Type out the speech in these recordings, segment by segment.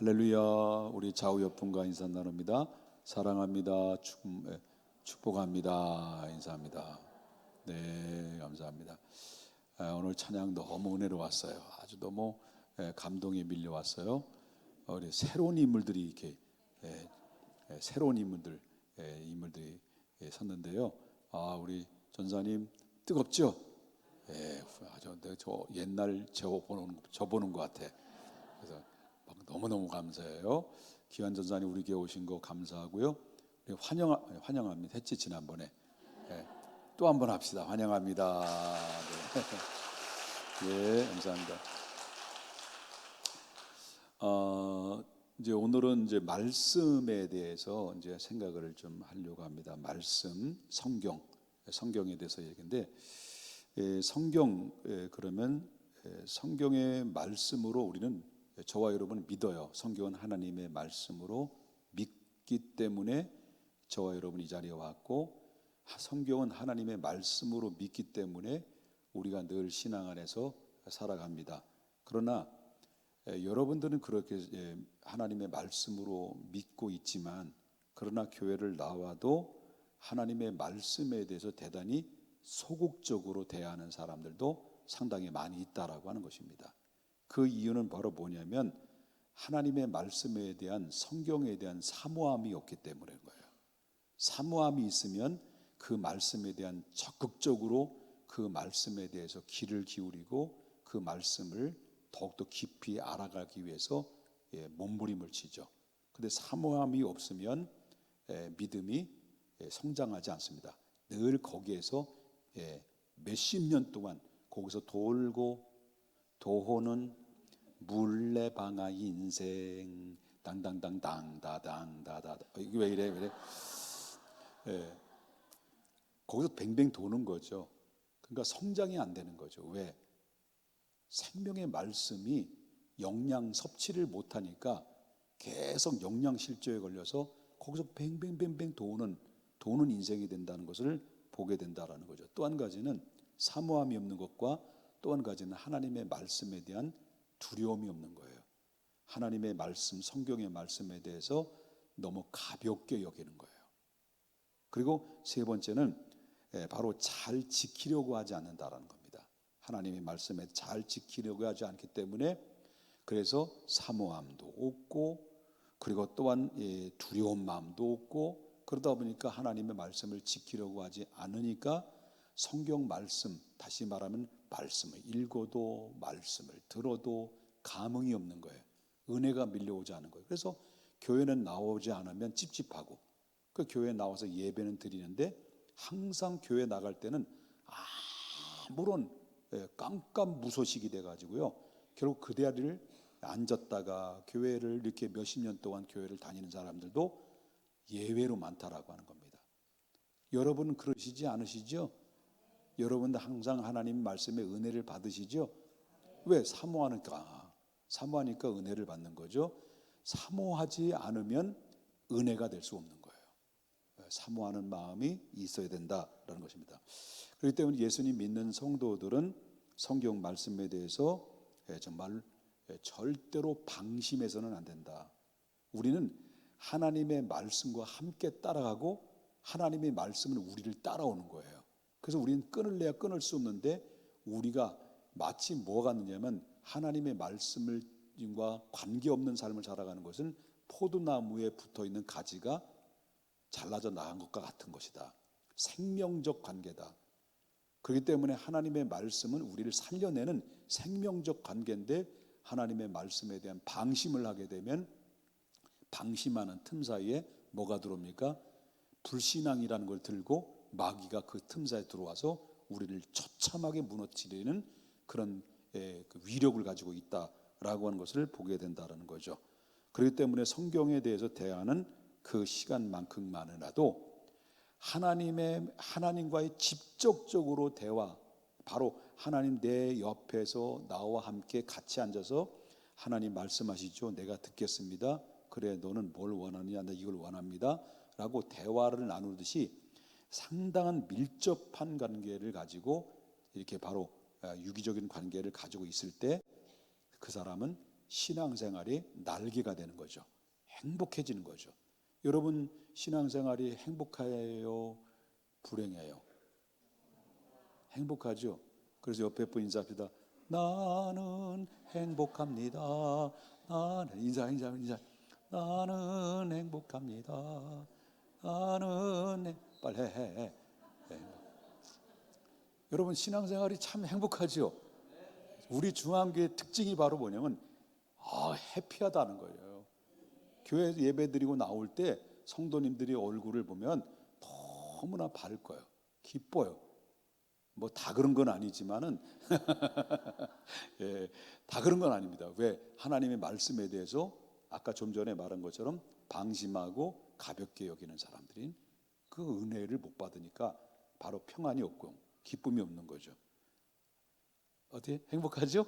할렐루야. 우리 좌우 옆분과 인사 나눕니다. 사랑합니다. 축복합니다. 인사합니다. 네, 감사합니다. 오늘 찬양 너무 은혜로웠어요. 아주 너무 감동이 밀려왔어요. 우리 새로운 인물들이 이렇게 새로운 인물들이 섰는데요. 우리 전사님 뜨겁죠? 아주 저 옛날 저 보는 것 같아. 그래서 너무너무 감사해요. 기환 전사님 우리 교회 오신 거 감사하고요. 환영합니다. 했지 지난번에. 또 한 번 합시다. 환영합니다. 네. 감사합니다. 이제 오늘은 이제 말씀에 대해서 이제 생각을 좀 하려고 합니다. 말씀, 성경에 대해서 얘기인데, 성경 그러면 성경의 말씀으로 우리는 저와 여러분은 믿어요. 성경은 하나님의 말씀으로 믿기 때문에 저와 여러분이 이 자리에 왔고, 성경은 하나님의 말씀으로 믿기 때문에 우리가 늘 신앙 안에서 살아갑니다. 그러나 여러분들은 그렇게 하나님의 말씀으로 믿고 있지만, 그러나 교회를 나와도 하나님의 말씀에 대해서 대단히 소극적으로 대하는 사람들도 상당히 많이 있다라고 하는 것입니다. 그 이유는 바로 뭐냐면 하나님의 말씀에 대한, 성경에 대한 사모함이 없기 때문인 거예요. 사모함이 있으면 그 말씀에 대한 적극적으로 그 말씀에 대해서 귀를 기울이고 그 말씀을 더욱더 깊이 알아가기 위해서 몸부림을 치죠. 그런데 사모함이 없으면 믿음이 성장하지 않습니다. 늘 거기에서 몇십 년 동안 거기서 돌고 도호는 물레방아 인생 당당당당다당다다. 이게 왜 이래? 거기서 뱅뱅 도는 거죠. 그러니까 성장이 안 되는 거죠. 왜? 생명의 말씀이 영양 섭취를 못하니까 계속 영양 실조에 걸려서 거기서 뱅뱅뱅뱅 도는 인생이 된다는 것을 보게 된다라는 거죠. 또 한 가지는 사모함이 없는 것과 또 한 가지는 하나님의 말씀에 대한 두려움이 없는 거예요. 하나님의 말씀, 성경의 말씀에 대해서 너무 가볍게 여기는 거예요. 그리고 세 번째는 바로 잘 지키려고 하지 않는다라는 겁니다. 하나님의 말씀에 잘 지키려고 하지 않기 때문에 그래서 사모함도 없고, 그리고 또한 두려운 마음도 없고, 그러다 보니까 하나님의 말씀을 지키려고 하지 않으니까 성경 말씀, 다시 말하면 말씀을 읽어도 말씀을 들어도 감흥이 없는 거예요. 은혜가 밀려오지 않은 거예요. 그래서 교회는 나오지 않으면 찝찝하고, 그 교회에 나와서 예배는 드리는데 항상 교회 나갈 때는 아무런 깜깜무소식이 돼가지고요, 결국 그 자리를 앉았다가 교회를 이렇게 몇십 년 동안 교회를 다니는 사람들도 예외로 많다라고 하는 겁니다. 여러분은 그러시지 않으시죠? 여러분도 항상 하나님 말씀의 은혜를 받으시죠? 왜? 사모하니까 은혜를 받는 거죠. 사모하지 않으면 은혜가 될 수 없는 거예요. 사모하는 마음이 있어야 된다라는 것입니다. 그렇기 때문에 예수님 믿는 성도들은 성경 말씀에 대해서 정말 절대로 방심해서는 안 된다. 우리는 하나님의 말씀과 함께 따라가고 하나님의 말씀은 우리를 따라오는 거예요. 그래서 우리는 끊을래야 끊을 수 없는데, 우리가 마치 뭐가 있느냐면 하나님의 말씀과 관계없는 삶을 살아가는 것은 포도나무에 붙어있는 가지가 잘라져 나간 것과 같은 것이다. 생명적 관계다. 그렇기 때문에 하나님의 말씀은 우리를 살려내는 생명적 관계인데, 하나님의 말씀에 대한 방심을 하게 되면 방심하는 틈 사이에 뭐가 들어옵니까? 불신앙이라는 걸 들고 마귀가 그 틈 사이에 들어와서 우리를 처참하게 무너뜨리는 그런 그 위력을 가지고 있다라고 하는 것을 보게 된다는 거죠. 그렇기 때문에 성경에 대해서 대하는 그 시간만큼만이라도 하나님과의 직접적으로 대화, 바로 하나님 내 옆에서 나와 함께 같이 앉아서 하나님 말씀하시죠. 내가 듣겠습니다. 그래, 너는 뭘 원하느냐? 나 이걸 원합니다. 라고 대화를 나누듯이 상당한 밀접한 관계를 가지고, 이렇게 바로 유기적인 관계를 가지고 있을 때 그 사람은 신앙생활이 날개가 되는 거죠. 행복해지는 거죠. 여러분 신앙생활이 행복해요? 불행해요? 행복하죠. 그래서 옆에 분 인사합시다. 나는 행복합니다. 나는 인사. 나는 행복합니다. 나는 빨리 해. 네. 여러분 신앙생활이 참 행복하죠. 우리 중앙교회 특징이 바로 뭐냐면 해피하다는 거예요. 교회 예배 드리고 나올 때 성도님들이 얼굴을 보면 너무나 밝고요, 기뻐요. 뭐 다 그런 건 아니지만은 예, 다 그런 건 아닙니다. 왜? 하나님의 말씀에 대해서 아까 좀 전에 말한 것처럼 방심하고 가볍게 여기는 사람들이 그 은혜를 못 받으니까 바로 평안이 없고 기쁨이 없는 거죠. 어때? 행복하죠?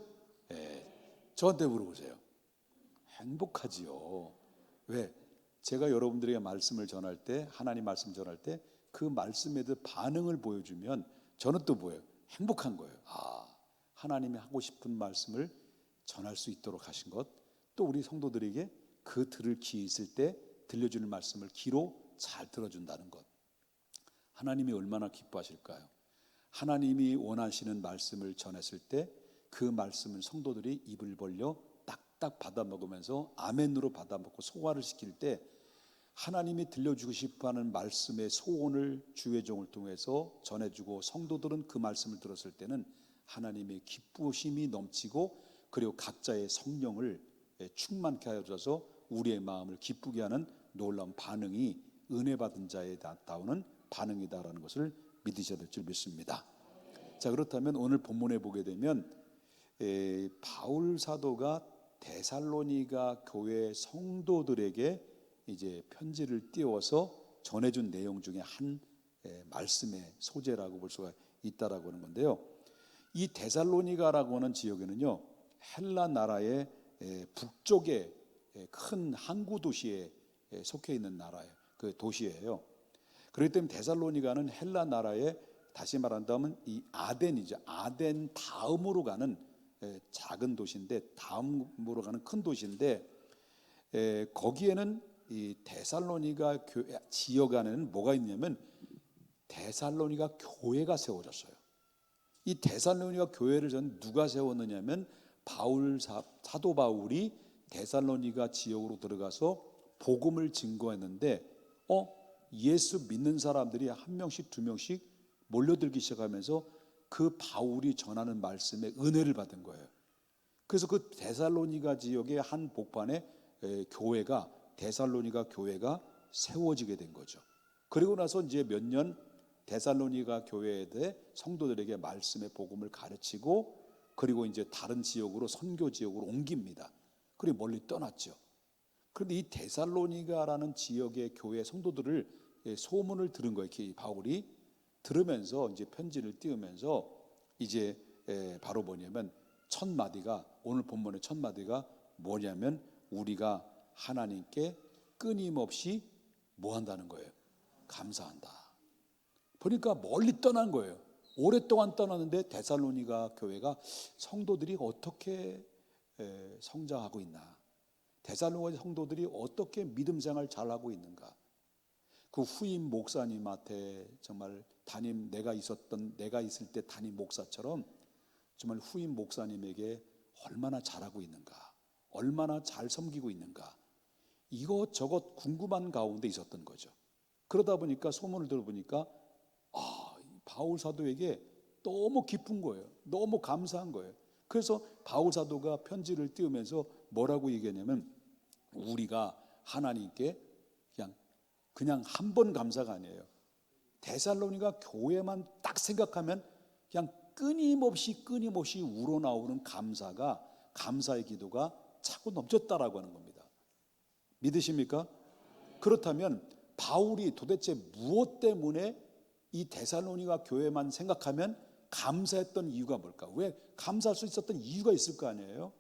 예, 저한테 물어보세요. 행복하지요. 왜? 제가 여러분들에게 말씀을 전할 때, 하나님 말씀 전할 때 그 말씀에 대해 반응을 보여주면 저는 또 뭐예요? 행복한 거예요. 하나님이 하고 싶은 말씀을 전할 수 있도록 하신 것, 또 우리 성도들에게 그 들을 귀 있을 때 들려주는 말씀을 귀로 잘 들어준다는 것, 하나님이 얼마나 기뻐하실까요? 하나님이 원하시는 말씀을 전했을 때 그 말씀을 성도들이 입을 벌려 딱딱 받아먹으면서 아멘으로 받아먹고 소화를 시킬 때 하나님이 들려주고 싶어하는 말씀의 소원을 주의 종을 통해서 전해주고 성도들은 그 말씀을 들었을 때는 하나님의 기쁘심이 넘치고 그리고 각자의 성령을 충만케 하여 주셔서 우리의 마음을 기쁘게 하는 놀라운 반응이 은혜 받은 자에 나타오는 반응이다라는 것을 믿으셔야 될 줄 믿습니다. 자, 그렇다면 오늘 본문에 보게 되면 바울 사도가 데살로니가 교회 성도들에게 이제 편지를 띄워서 전해준 내용 중에 한 말씀의 소재라고 볼 수가 있다라고 하는 건데요. 이 데살로니가라고 하는 지역에는요, 헬라 나라의 북쪽에 큰 항구 도시에 속해 있는 나라예요. 그 도시예요. 그렇기 때문에 데살로니가는 헬라 나라의 다시 말한다면 이 아덴이죠. 아덴 다음으로 가는 작은 도시인데 다음으로 가는 큰 도시인데 거기에는 이 데살로니가 지역 안에는 뭐가 있냐면 데살로니가 교회가 세워졌어요. 이 데살로니가 교회를 전 누가 세웠느냐면 사도 바울이 데살로니가 지역으로 들어가서 복음을 증거했는데 예수 믿는 사람들이 한 명씩 두 명씩 몰려들기 시작하면서 그 바울이 전하는 말씀에 은혜를 받은 거예요. 그래서 그 데살로니가 지역의 한 복판에 교회가 데살로니가 교회가 세워지게 된 거죠. 그리고 나서 이제 몇 년 데살로니가 교회에 대해 성도들에게 말씀의 복음을 가르치고 그리고 이제 다른 지역으로 선교 지역으로 옮깁니다. 그리고 멀리 떠났죠. 그런데 이 데살로니가라는 지역의 교회 성도들을 소문을 들은 거예요. 바울이 들으면서 이제 편지를 띄우면서 이제 바로 뭐냐면 첫 마디가 오늘 본문의 첫 마디가 뭐냐면 우리가 하나님께 끊임없이 뭐 한다는 거예요? 감사한다. 보니까 멀리 떠난 거예요. 오랫동안 떠났는데 데살로니가 교회가 성도들이 어떻게 성장하고 있나, 데살로니가 성도들이 어떻게 믿음 생활 잘하고 있는가. 그 후임 목사님한테 정말 내가 있을 때 담임 목사처럼 정말 후임 목사님에게 얼마나 잘하고 있는가, 얼마나 잘 섬기고 있는가, 이것저것 궁금한 가운데 있었던 거죠. 그러다 보니까 소문을 들어보니까 바울 사도에게 너무 기쁜 거예요. 너무 감사한 거예요. 그래서 바울 사도가 편지를 띄우면서 뭐라고 얘기하냐면 우리가 하나님께 그냥 한 번 감사가 아니에요. 데살로니가 교회만 딱 생각하면 그냥 끊임없이 우러나오는 감사의 기도가 차고 넘쳤다라고 하는 겁니다. 믿으십니까? 그렇다면 바울이 도대체 무엇 때문에 이 데살로니가 교회만 생각하면 감사했던 이유가 뭘까? 왜 감사할 수 있었던 이유가 있을 거 아니에요?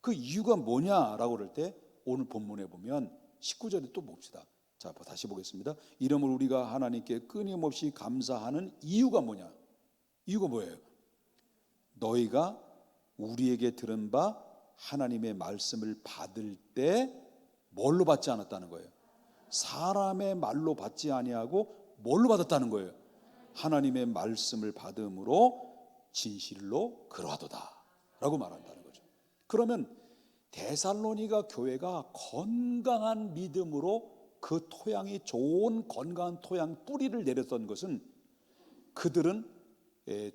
그 이유가 뭐냐라고 그럴 때 오늘 본문에 보면 19절에 또 봅시다. 자, 다시 보겠습니다. 이러므로 우리가 하나님께 끊임없이 감사하는 이유가 뭐냐? 이유가 뭐예요? 너희가 우리에게 들은 바 하나님의 말씀을 받을 때 뭘로 받지 않았다는 거예요? 사람의 말로 받지 아니하고 뭘로 받았다는 거예요? 하나님의 말씀을 받음으로 진실로 그러하도다 라고 말한다는 거죠. 그러면 데살로니가 교회가 건강한 믿음으로 그 토양이 좋은 건강한 토양 뿌리를 내렸던 것은, 그들은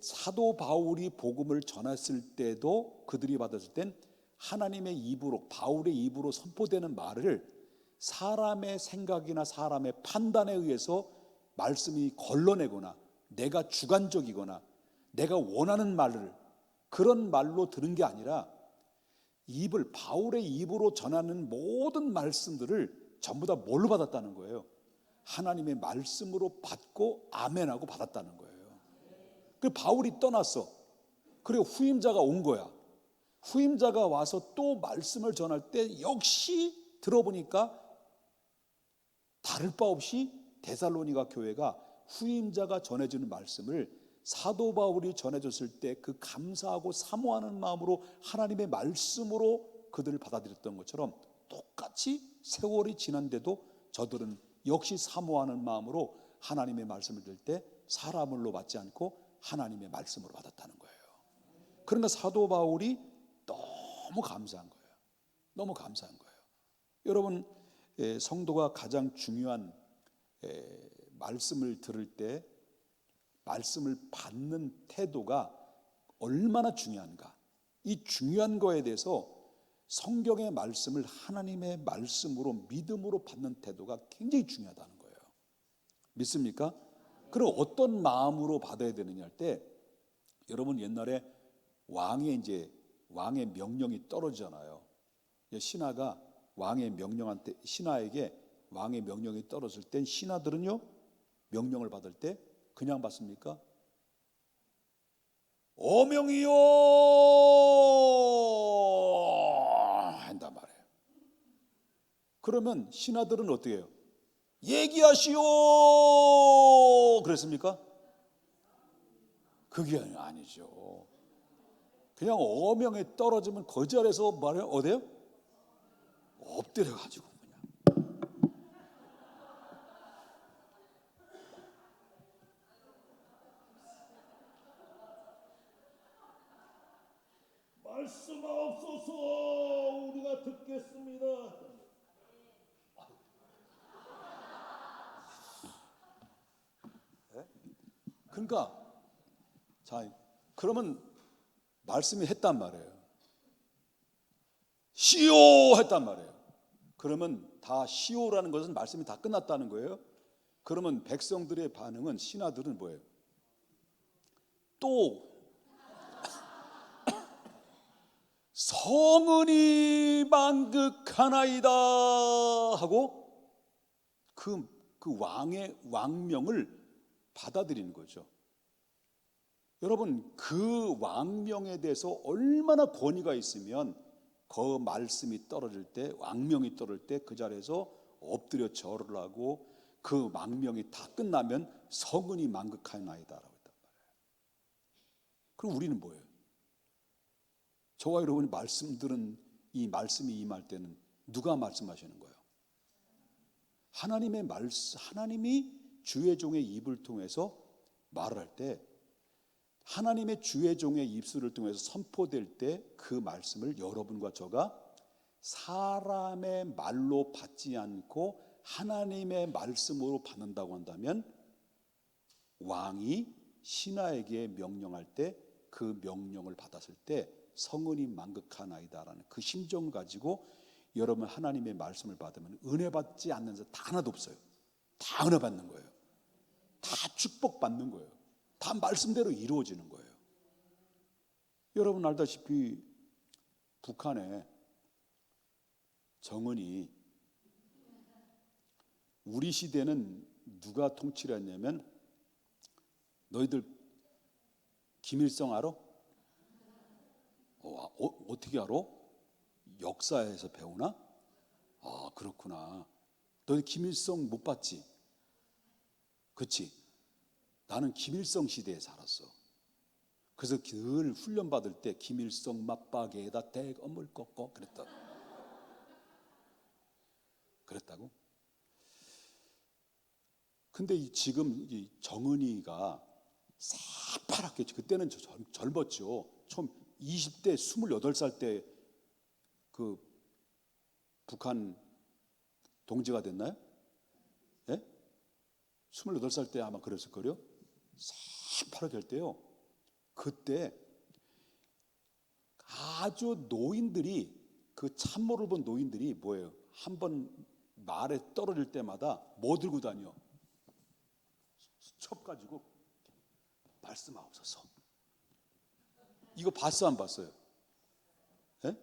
사도 바울이 복음을 전했을 때도 그들이 받았을 땐 하나님의 입으로, 바울의 입으로 선포되는 말을 사람의 생각이나 사람의 판단에 의해서 말씀이 걸러내거나 내가 주관적이거나 내가 원하는 말을 그런 말로 들은 게 아니라 바울의 입으로 전하는 모든 말씀들을 전부 다 뭘로 받았다는 거예요? 하나님의 말씀으로 받고 아멘하고 받았다는 거예요. 그 바울이 떠났어. 그리고 후임자가 온 거야. 후임자가 와서 또 말씀을 전할 때 역시 들어보니까 다를 바 없이 데살로니가 교회가 후임자가 전해주는 말씀을 사도 바울이 전해줬을 때 그 감사하고 사모하는 마음으로 하나님의 말씀으로 그들을 받아들였던 것처럼, 똑같이 세월이 지난데도 저들은 역시 사모하는 마음으로 하나님의 말씀을 들을 때 사람으로 받지 않고 하나님의 말씀으로 받았다는 거예요. 그러니까 사도 바울이 너무 감사한 거예요. 너무 감사한 거예요. 여러분, 성도가 가장 중요한 말씀을 들을 때 말씀을 받는 태도가 얼마나 중요한가, 이 중요한 거에 대해서 성경의 말씀을 하나님의 말씀으로 믿음으로 받는 태도가 굉장히 중요하다는 거예요. 믿습니까? 그럼 어떤 마음으로 받아야 되느냐 할 때, 여러분 옛날에 왕의 명령이 떨어지잖아요. 신하가 신하에게 왕의 명령이 떨어질 땐 신하들은요, 명령을 받을 때 그냥 받습니까? 어명이요 한단 말이에요. 그러면 신하들은 어떻게 해요? 얘기하시오 그랬습니까? 그게 아니죠. 그냥 어명에 떨어지면 그 자리에서 말해요. 어때요? 엎드려가지고 그냥. 말씀하옵소서, 우리가 듣겠습니다. 그러니까 자, 그러면 말씀이 했단 말이에요. 시오 했단 말이에요. 그러면 다 시오라는 것은 말씀이 다 끝났다는 거예요. 그러면 백성들의 반응은, 신하들은 뭐예요? 또 성은이 만극하나이다 하고 그 왕의 왕명을 받아들이는 거죠. 여러분, 그 왕명에 대해서 얼마나 권위가 있으면 그 말씀이 떨어질 때, 왕명이 떨어질 때 그 자리에서 엎드려 절을 하고 그 왕명이 다 끝나면 성은이 만극하나이다라고 했단 말이에요. 그럼 우리는 뭐예요? 저와 여러분이 말씀 들은 이 말씀이 임할 때는 누가 말씀하시는 거예요? 하나님의 말씀, 하나님이 주의 종의 입을 통해서 말을 할 때, 하나님의 주의 종의 입술을 통해서 선포될 때 그 말씀을 여러분과 저가 사람의 말로 받지 않고 하나님의 말씀으로 받는다고 한다면, 왕이 신하에게 명령할 때 그 명령을 받았을 때 성은이 만극하나이다라는 그 심정 가지고 여러분 하나님의 말씀을 받으면 은혜 받지 않는 자 다 하나도 없어요. 다 은혜 받는 거예요. 다 축복 받는 거예요. 다 말씀대로 이루어지는 거예요. 여러분 알다시피 북한에 정은이, 우리 시대는 누가 통치를 했냐면, 너희들 김일성 알아? 어떻게 알아? 역사에서 배우나? 아, 그렇구나. 너희 김일성 못 봤지? 그치? 나는 김일성 시대에 살았어. 그래서 늘 훈련 받을 때 김일성 맞박에다 대검을 꺾어 그랬다고. 근데 지금 이 정은이가 새파랗게, 그때는 젊었죠. 처음 20대 28살 때 그 북한 동지가 됐나요? 예? 28살 때 아마 그랬을 거요. 새파랗게 할 때요. 그때 아주 노인들이, 그 참모를 본 노인들이 뭐예요? 한번 말에 떨어질 때마다 뭐 들고 다녀? 첩 가지고 말씀하옵소서. 이거 봤어 안 봤어요? 예?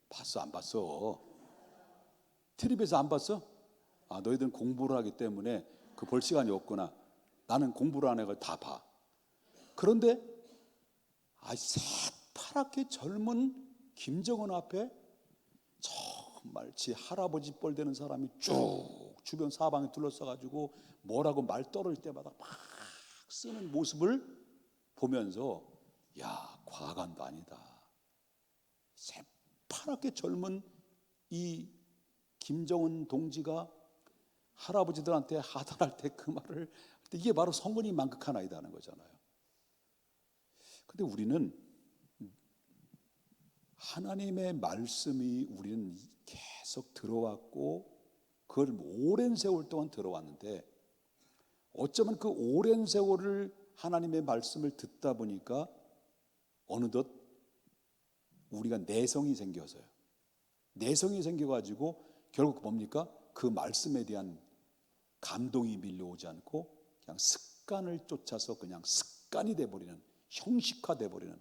봤어 안 봤어? 텔레비에서 안 봤어? 아, 너희들은 공부를 하기 때문에 그 볼 시간이 없구나. 나는 공부를 안 해서 다 봐. 그런데 새파랗게 젊은 김정은 앞에 정말 지 할아버지 뻘 되는 사람이 쭉 주변 사방에 둘러싸가지고 뭐라고 말 떨어질 때마다 막 쓰는 모습을 보면서, 야, 과간도 아니다. 새파랗게 젊은 이 김정은 동지가 할아버지들한테 하달할 때 그 말을 할 때, 이게 바로 성은이 만극하나이다는 거잖아요. 근데 우리는 하나님의 말씀이 우리는 계속 들어왔고, 그걸 오랜 세월 동안 들어왔는데, 어쩌면 그 오랜 세월을 하나님의 말씀을 듣다 보니까 어느덧 우리가 내성이 생겨서요. 내성이 생겨가지고 결국 뭡니까? 그 말씀에 대한 감동이 밀려오지 않고 그냥 습관을 쫓아서 그냥 습관이 돼버리는, 형식화돼버리는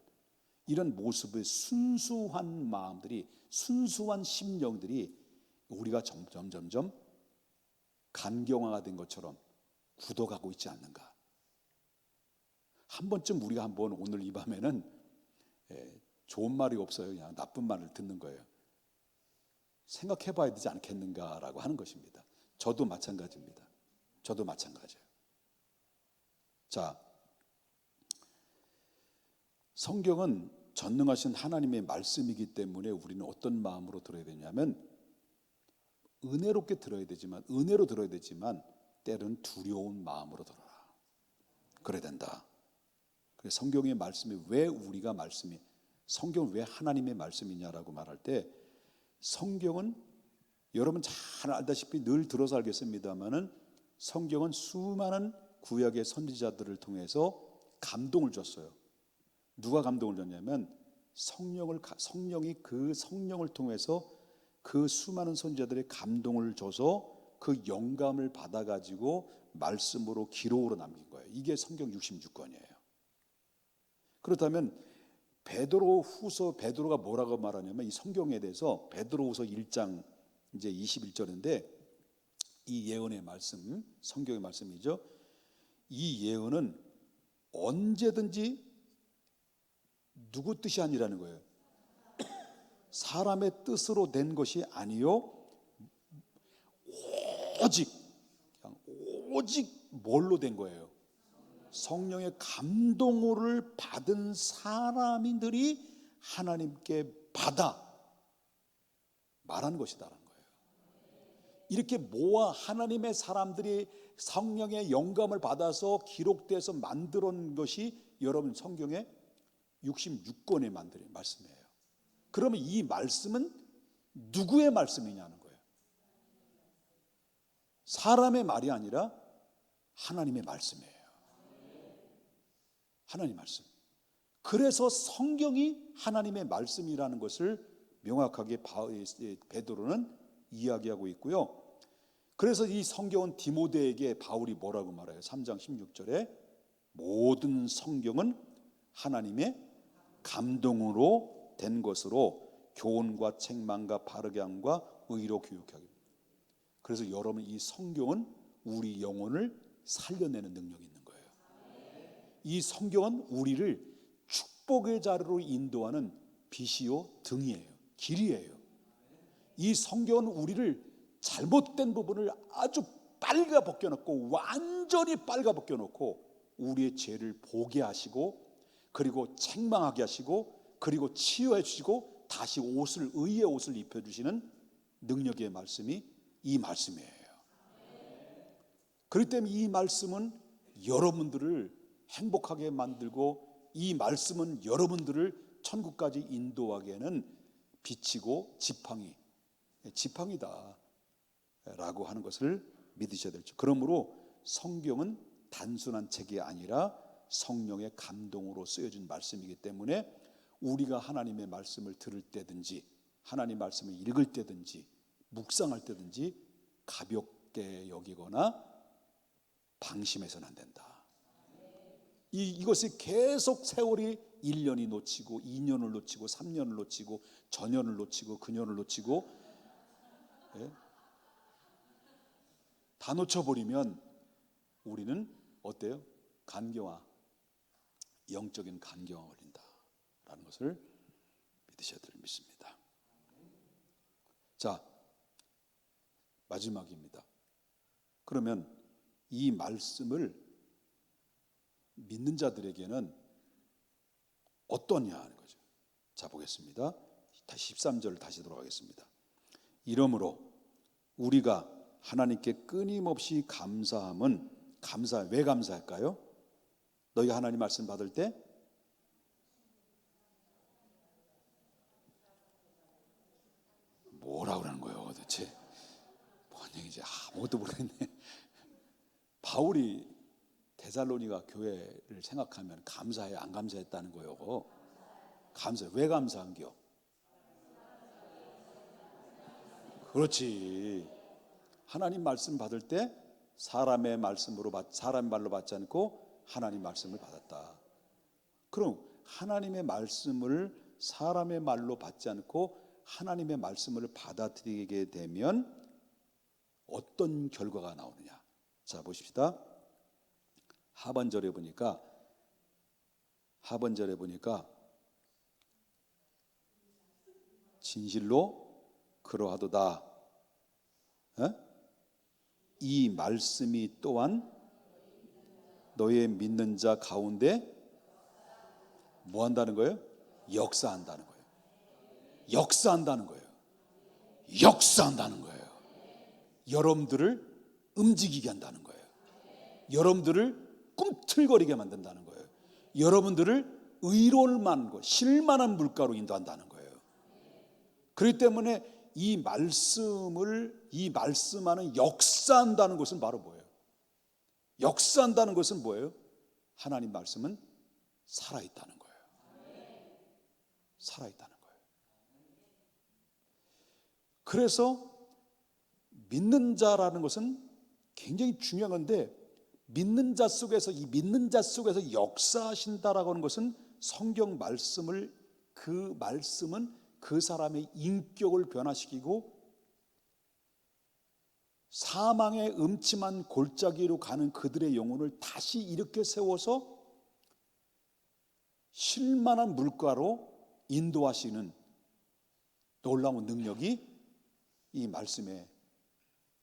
이런 모습의 순수한 마음들이, 순수한 심령들이 우리가 점점 간경화가 된 것처럼 굳어가고 있지 않는가. 한 번쯤 우리가 한번 오늘 이 밤에는 좋은 말이 없어요. 그냥 나쁜 말을 듣는 거예요. 생각해 봐야 되지 않겠는가라고 하는 것입니다. 저도 마찬가지입니다. 저도 마찬가지예요. 자, 성경은 전능하신 하나님의 말씀이기 때문에 우리는 어떤 마음으로 들어야 되냐면, 은혜롭게 들어야 되지만, 은혜로 들어야 되지만 때로는 두려운 마음으로 들어라. 그래야 된다. 그래서 성경의 말씀이 왜 우리가 말씀이, 성경은 왜 하나님의 말씀이냐라고 말할 때, 성경은 여러분 잘 알다시피 늘 들어서 알겠습니다만은, 성경은 수많은 구약의 선지자들을 통해서 감동을 줬어요. 누가 감동을 줬냐면 성령이 그 성령을 통해서 그 수많은 선지자들의 감동을 줘서 그 영감을 받아가지고 말씀으로 기록으로 남긴 거예요. 이게 성경 66권이에요. 그렇다면 베드로가 뭐라고 말하냐면, 이 성경에 대해서 베드로후서 1장 이제 21절인데, 이 예언의 말씀, 성경의 말씀이죠. 이 예언은 언제든지 누구 뜻이 아니라는 거예요. 사람의 뜻으로 된 것이 아니요, 오직 뭘로 된 거예요? 성령의 감동을 받은 사람들이 하나님께 받아 말하는 것이다라는 거예요. 이렇게 모아 하나님의 사람들이 성령의 영감을 받아서 기록돼서 만들어 놓은 것이 여러분 성경의 66권의 만들어진 말씀이에요. 그러면 이 말씀은 누구의 말씀이냐는 거예요. 사람의 말이 아니라 하나님의 말씀이에요. 하나님의 말씀. 그래서 성경이 하나님의 말씀이라는 것을 명확하게 베드로는 이야기하고 있고요. 그래서 이 성경은 디모데에게 바울이 뭐라고 말해요? 3장 16절에 모든 성경은 하나님의 감동으로 된 것으로 교훈과 책망과 바르게 함과 의로 교육하기. 그래서 여러분, 이 성경은 우리 영혼을 살려내는 능력이 있는 거예요. 이 성경은 우리를 축복의 자리로 인도하는 빛이요 등이에요. 길이에요. 이 성경은 우리를 잘못된 부분을 아주 빨가 벗겨놓고, 완전히 빨가 벗겨놓고 우리의 죄를 보게 하시고 그리고 책망하게 하시고 그리고 치유해 주시고 다시 의의 옷을 입혀주시는 능력의 말씀이 이 말씀이에요. 그렇기 때문에 이 말씀은 여러분들을 행복하게 만들고 이 말씀은 여러분들을 천국까지 인도하기에는 빛이고 지팡이다 라고 하는 것을 믿으셔야 되죠. 그러므로 성경은 단순한 책이 아니라 성령의 감동으로 쓰여진 말씀이기 때문에 우리가 하나님의 말씀을 들을 때든지 하나님 말씀을 읽을 때든지 묵상할 때든지 가볍게 여기거나 방심해서는 안 된다. 이것이 계속 세월이 1년이 놓치고 2년을 놓치고 3년을 놓치고 전년을 놓치고 그년을 놓치고 다 놓쳐버리면 우리는 어때요? 영적인 간경화 걸린다라는 것을 믿으셔야 될 믿습니다. 자, 마지막입니다. 그러면 이 말씀을 믿는 자들에게는 어떠냐 하는 거죠. 자, 보겠습니다. 다시 13절을 다시 돌아가겠습니다. 이러므로 우리가 하나님께 끊임없이 왜 감사할까요? 너희가 하나님 말씀 받을 때 뭐라 그러는 거예요 도대체? 뭔 얘기인지 아무것도 모르겠네. 바울이 데살로니가 교회를 생각하면 감사해 안 감사했다는 거예요. 왜 감사한겨? 그렇지. 하나님 말씀 받을 때 사람의 말로 받지 않고 하나님 말씀을 받았다. 그럼 하나님의 말씀을 사람의 말로 받지 않고 하나님의 말씀을 받아들이게 되면 어떤 결과가 나오느냐? 자, 보십시다. 하반절에 보니까 진실로 그러하도다. 이 말씀이 또한 너의 믿는 자 가운데 뭐 한다는 거예요? 역사한다는 거예요. 역사한다는 거예요. 여러분들을 움직이게 한다는 거예요. 여러분들을 꿈틀거리게 만든다는 거예요. 여러분들을 의로울만한 것, 실만한 물가로 인도한다는 거예요. 그렇기 때문에 이 말씀 안에 역사한다는 것은 바로 뭐예요? 역사한다는 것은 뭐예요? 하나님 말씀은 살아있다는 거예요. 살아있다는 거예요. 그래서 믿는 자라는 것은 굉장히 중요한 건데 믿는 자 속에서 역사하신다라고 하는 것은 성경 말씀은 그 사람의 인격을 변화시키고 사망의 음침한 골짜기로 가는 그들의 영혼을 다시 일으켜 세워서 쉴만한 물가로 인도하시는 놀라운 능력이 이 말씀의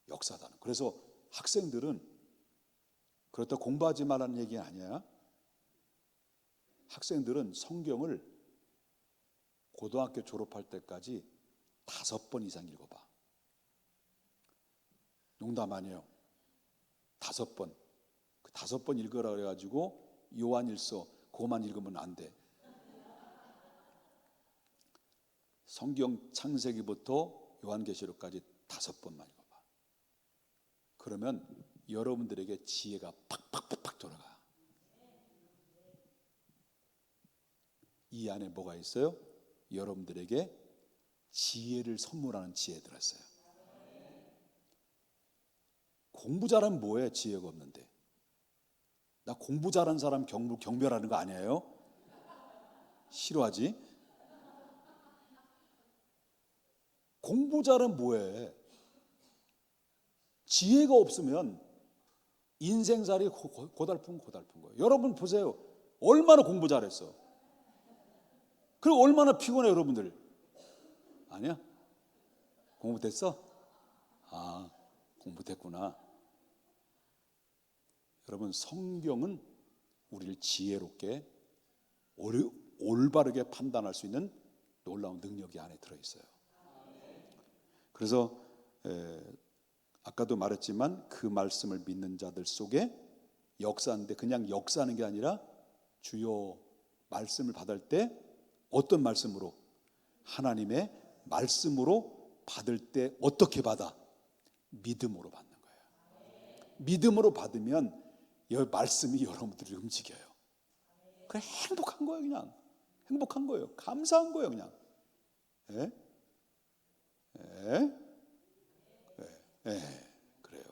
역사다는. 그래서 학생들은 그렇다 공부하지 말라는 얘기는 아니야. 학생들은 성경을 고등학교 졸업할 때까지 5번 이상 읽어봐. 농담 아니에요. 5번. 그 5번 읽으라 그래가지고 요한일서 그것만 읽으면 안 돼. 성경 창세기부터 요한계시록까지 5번만 읽어봐. 그러면 여러분들에게 지혜가 팍팍팍팍 돌아가. 이 안에 뭐가 있어요? 여러분들에게 지혜를 선물하는 지혜 들었어요. 공부 잘하면 뭐해? 지혜가 없는데. 나 공부 잘하는 사람 경멸하는 거 아니에요? 싫어하지? 공부 잘하면 뭐해? 지혜가 없으면 인생살이 고달픈 거예요. 여러분 보세요. 얼마나 공부 잘했어? 그리고 얼마나 피곤해 여러분들? 아니야? 공부됐어? 아, 공부됐구나. 여러분 성경은 우리를 지혜롭게 올바르게 판단할 수 있는 놀라운 능력이 안에 들어있어요. 그래서 아까도 말했지만 그 말씀을 믿는 자들 속에 역사하는데, 그냥 역사하는 게 아니라 주요 말씀을 받을 때 어떤 말씀으로? 하나님의 말씀으로 받을 때 어떻게 받아? 믿음으로 받는 거예요. 믿음으로 받으면 이 말씀이 여러분들을 움직여요. 그래, 행복한 거예요. 그냥 행복한 거예요. 감사한 거예요. 그냥. 예? 예? 예, 그래요.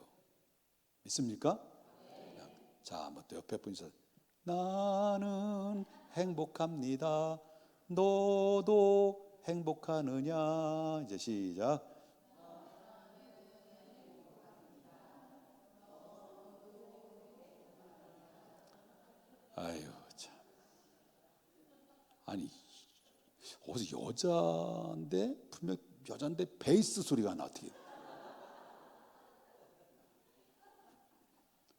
믿습니까? 자, 한번 또 옆에 분이서 나는 행복합니다. 너도 행복하느냐? 이제 시작. 아유, 참. 아니, 어디서 여자인데, 분명 여자인데 베이스 소리가 나. 어떻게?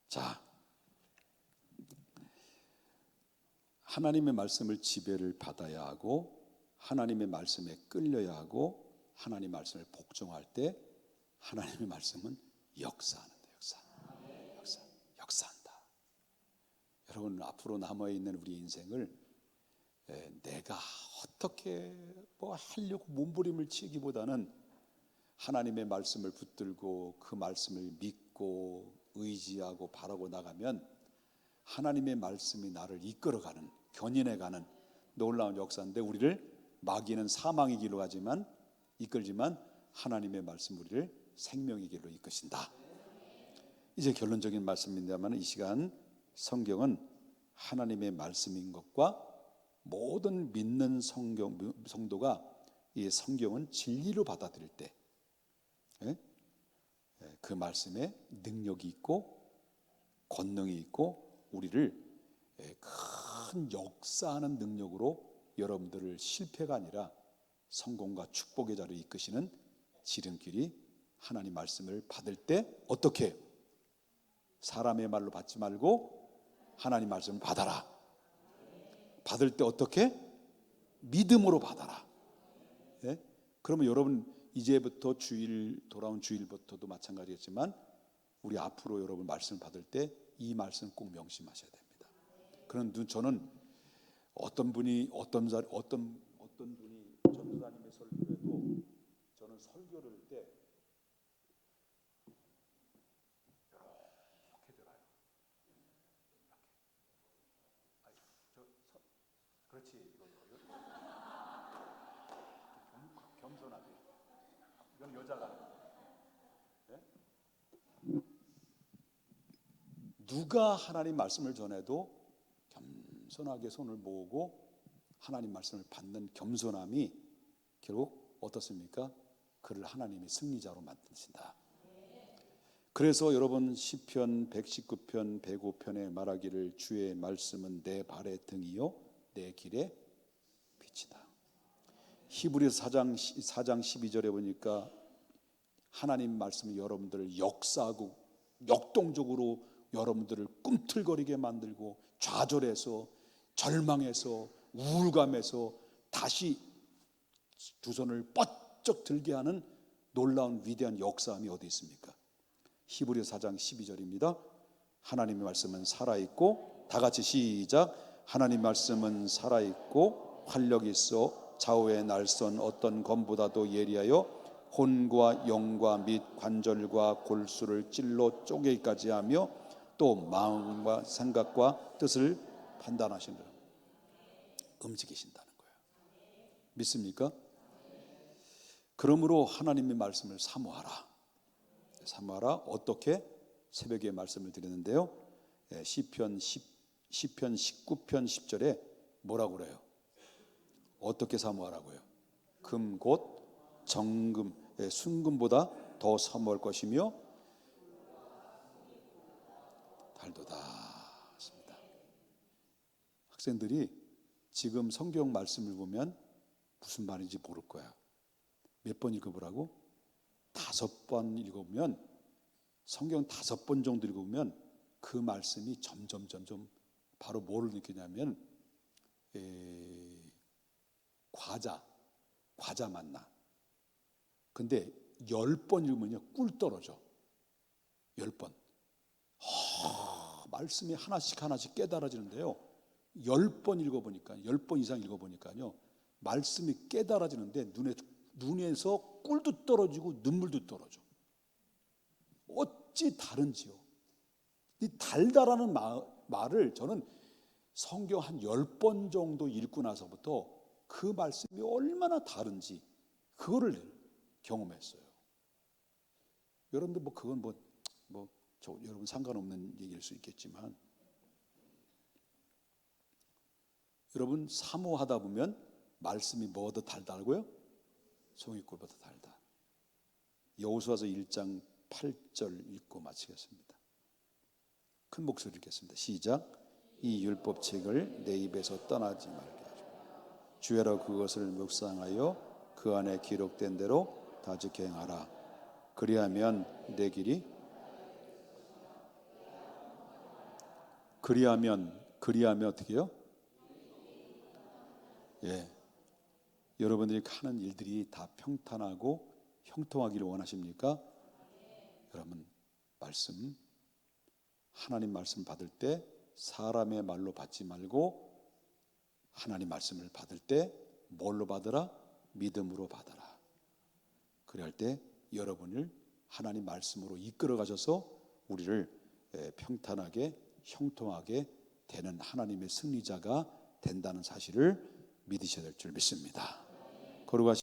자, 하나님의 말씀을 지배를 받아야 하고, 하나님의 말씀에 끌려야 하고, 하나님의 말씀을 복종할 때 하나님의 말씀은 역사하는다. 역사한다. 여러분, 앞으로 남아있는 우리 인생을 내가 어떻게 뭐 하려고 몸부림을 치기보다는 하나님의 말씀을 붙들고 그 말씀을 믿고 의지하고 바라고 나가면 하나님의 말씀이 나를 이끌어가는, 견인해가는 놀라운 역사인데, 우리를 마귀는 사망의 길로 가지만 이끌지만 하나님의 말씀 우리를 생명의 길로 이끄신다. 이제 결론적인 말씀입니다만, 이 시간 성경은 하나님의 말씀인 것과 모든 믿는 성도가 이 성경은 진리로 받아들일 때 그 말씀에 능력이 있고 권능이 있고 우리를 큰 역사하는 능력으로 여러분들을 실패가 아니라 성공과 축복의 자리로 이끄시는 지름길이, 하나님 말씀을 받을 때 어떻게? 사람의 말로 받지 말고 하나님 말씀을 받아라. 받을 때 어떻게? 믿음으로 받아라. 예? 그러면 여러분 이제부터 돌아온 주일부터도 마찬가지겠지만 우리 앞으로 여러분 말씀 받을 때 이 말씀 꼭 명심하셔야 됩니다. 그런 저는 어떤 분이 전도사님의 설교에도 저는 설교를 할 때 이렇게 들어요. 그렇지, 겸손하게. 이건 여자가 하는 거예요. 네? 누가 하나님 말씀을 전해도 겸손하게 손을 모으고 하나님 말씀을 받는 겸손함이 결국 어떻습니까? 그를 하나님이 승리자로 만드신다. 그래서 여러분 시편 119편 105편에 말하기를 주의 말씀은 내 발의 등이요 내 길의 빛이다. 히브리서 4장 12절에 보니까 하나님 말씀이 여러분들을 역사하고 역동적으로 여러분들을 꿈틀거리게 만들고 좌절해서 절망해서 우울감에서 다시 두 손을 뻗쩍 들게 하는 놀라운 위대한 역사함이 어디 있습니까? 히브리서 4장 12절입니다. 하나님의 말씀은 살아있고, 다 같이 시작. 하나님 말씀은 살아있고 활력이 있어 좌우의 날선 어떤 검보다도 예리하여 혼과 영과 및 관절과 골수를 찔러 쪼개기까지 하며 또 마음과 생각과 뜻을 판단하시느라 움직이신다는 거예요. 믿습니까? 그러므로 하나님의 말씀을 사모하라. 어떻게? 새벽에 말씀을 드리는데요, 시편 19편 10절에 뭐라고 그래요? 어떻게 사모하라고요? 금 곧 정금, 순금보다 더 사모할 것이며 달도다 했습니다. 학생들이 지금 성경 말씀을 보면 무슨 말인지 모를 거야. 몇 번 읽어보라고? 5번 읽어보면, 성경 5번 정도 읽어보면 그 말씀이 점점 바로 뭐를 느끼냐면 과자 만나. 근데 10번 읽으면요 꿀 떨어져. 10번. 말씀이 하나씩 깨달아지는데요. 10번 읽어보니까 10번 이상 읽어보니까요 말씀이 깨달아지는데 눈에서 꿀도 떨어지고 눈물도 떨어져. 어찌 다른지요. 이 달다라는 말을 저는 성경 한 10번 정도 읽고 나서부터 그 말씀이 얼마나 다른지 그거를 경험했어요. 여러분들 그건 여러분 상관없는 얘기일 수 있겠지만 여러분 사모하다 보면 말씀이 뭐더 달다고요? 송이꿀보다 달다. 여호수아서 1장 8절 읽고 마치겠습니다. 큰 목소리 읽겠습니다. 시작. 이 율법책을 내 입에서 떠나지 말게 하시고 주야로 그것을 묵상하여 그 안에 기록된 대로 다 지켜 행하라. 그리하면 내 길이 그리하면 어떻게 해요? 예. 여러분들이 하는 일들이 다 평탄하고 형통하기를 원하십니까? 여러분 하나님 말씀 받을 때 사람의 말로 받지 말고 하나님 말씀을 받을 때 뭘로 받으라? 믿음으로 받아라. 그럴 때 여러분을 하나님 말씀으로 이끌어 가셔서 우리를 평탄하게 형통하게 되는 하나님의 승리자가 된다는 사실을 믿으셔야 될 줄 믿습니다. 거룩하신